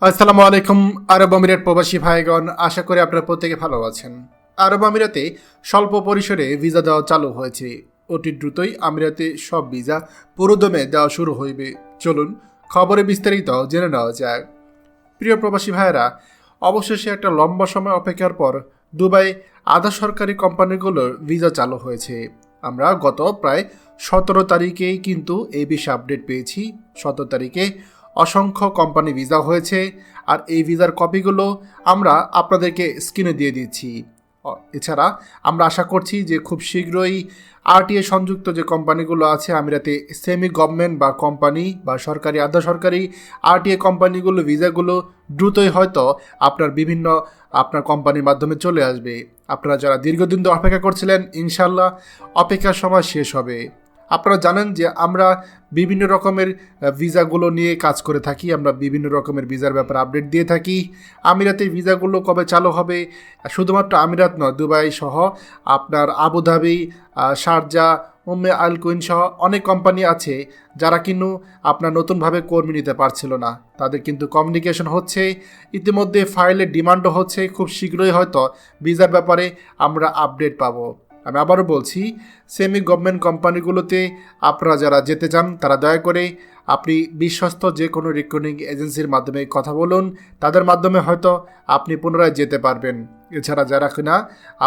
আসসালামু আলাইকুম আরব আমিরাত প্রবাসী ভাইগণ, আশা করি আপনারা প্রত্যেকে ভালো আছেন। আরব আমিরাতে স্বল্প পরিসরে ভিসা দেওয়া চালু হয়েছে। অতি দ্রুতই আমিরাতে সব ভিসা পুরোদমে দেওয়া শুরু হইবে। চলুন খবরে বিস্তারিত জেনে নেওয়া যাক। প্রিয় প্রবাসী ভাইয়েরা, অবশেষে একটা লম্বা সময় অপেক্ষার পর দুবাই আধা সরকারি কোম্পানিগুলোর ভিসা চালু হয়েছে। আমরা গত প্রায় 17 তারিখেই কিন্তু এই বিষয়ে আপডেট পেয়েছি। 17 তারিখে অসংখ্য কোম্পানি ভিসা হয়েছে, আর এই ভিসার কপিগুলো আমরা আপনাদেরকে স্ক্রিনে দিয়ে দিচ্ছি। এছাড়া আমরা আশা করছি যে খুব শীঘ্রই আরটিএ সংযুক্ত যে কোম্পানিগুলো আছে আমিরাতে, সেমি গভর্নমেন্ট বা কোম্পানি বা সরকারি আধা সরকারি আরটিএ কোম্পানিগুলো ভিসাগুলো দ্রুতই হয়তো আপনার কোম্পানির মাধ্যমে চলে আসবে। আপনারা যারা দীর্ঘদিন ধরে অপেক্ষা করছিলেন, ইনশাল্লাহ অপেক্ষার সময় শেষ হবে। আপনারা জানেন যে আমরা বিভিন্ন রকমের ভিসাগুলো নিয়ে কাজ করে থাকি। আমরা বিভিন্ন রকমের ভিসার ব্যাপারে আপডেট দিয়ে থাকি। আমিরাতের ভিসাগুলো কবে চালু হবে, শুধুমাত্র আমিরাত নয়, দুবাই সহ আপনার আবুধাবি, শারজা, উম্মে আল কুইন সহ অনেক কোম্পানি আছে যারা কিন্তু আপনার নতুনভাবে কর্মী নিতে পারছিল না। তাদের কিন্তু কমিউনিকেশন হচ্ছে, ইতিমধ্যে ফাইলের ডিমান্ডও হচ্ছে। খুব শীঘ্রই হয়তো ভিসার ব্যাপারে আমরা আপডেট পাবো। আমি আবারও বলছি, সেমি গভর্নমেন্ট কোম্পানিগুলোতে আপনারা যারা যেতে চান তারা দয়া করে আপনি বিশ্বস্ত যে কোনো রিক্রুটিং এজেন্সির মাধ্যমে কথা বলুন। তাদের মাধ্যমে হয়তো আপনি পুনরায় যেতে পারবেন। এছাড়া যারা কিনা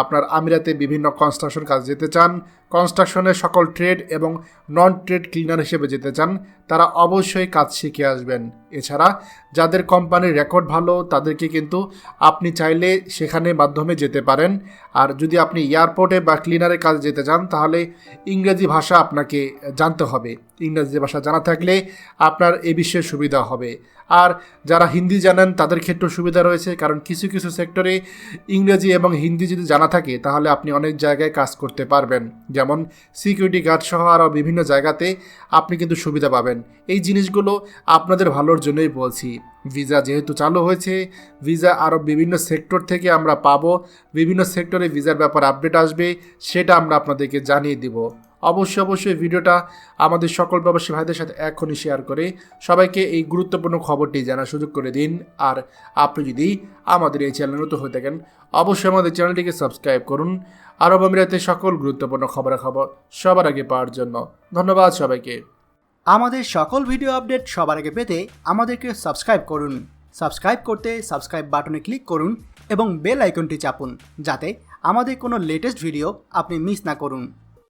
আপনার আমিরাতে বিভিন্ন কনস্ট্রাকশন কাজ যেতে চান, কনস্ট্রাকশনের সকল ট্রেড এবং নন ট্রেড ক্লিনার হিসেবে যেতে চান, তারা অবশ্যই কাজ শিখে আসবেন। এছাড়া যাদের কোম্পানির রেকর্ড ভালো তাদেরকে কিন্তু আপনি চাইলে সেখানে মাধ্যমে যেতে পারেন। আর যদি আপনি এয়ারপোর্টে বা ক্লিনারের কাজ যেতে চান তাহলে ইংরেজি ভাষা আপনাকে জানতে হবে। ইংরেজি ভাষা জানা থাকলে আপনার এ বিষয়ে সুবিধা হবে। আর যারা হিন্দি জানেন তাদের ক্ষেত্রেও সুবিধা রয়েছে, কারণ কিছু কিছু সেক্টরে ইংরেজি এবং হিন্দি যদি জানা থাকে তাহলে আপনি অনেক জায়গায় কাজ করতে পারবেন। যেমন সিকিউরিটি গার্ড সহ আরও বিভিন্ন জায়গাতে আপনি কিন্তু সুবিধা পাবেন। এই জিনিসগুলো আপনাদের ভালোর জন্যই বলছি। ভিসা যেহেতু চালু হয়েছে, ভিসা আরও বিভিন্ন সেক্টর থেকে আমরা পাবো। বিভিন্ন সেক্টরে ভিসার ব্যাপারে আপডেট আসবে, সেটা আমরা আপনাদেরকে জানিয়ে দিব। অবশ্যই ভিডিওটা আমাদের সকল প্রবাসী ভাইদের সাথে এখনই শেয়ার করে সবাইকে এই গুরুত্বপূর্ণ খবরটি জানার সুযোগ করে দিন। আর আপনি যদি আমাদের এই চ্যানেল নতুন হয়ে থাকেন, অবশ্যই আমাদের চ্যানেলটিকে সাবস্ক্রাইব করুন আরব আমিরাতের সকল গুরুত্বপূর্ণ খবর সবার আগে পাওয়ার জন্য। ধন্যবাদ সবাইকে। আমাদের সকল ভিডিও আপডেট সবার আগে পেতে আমাদেরকে সাবস্ক্রাইব করুন। সাবস্ক্রাইব করতে সাবস্ক্রাইব বাটনে ক্লিক করুন এবং বেল আইকনটি চাপুন, যাতে আমাদের কোনো লেটেস্ট ভিডিও আপনি মিস না করুন।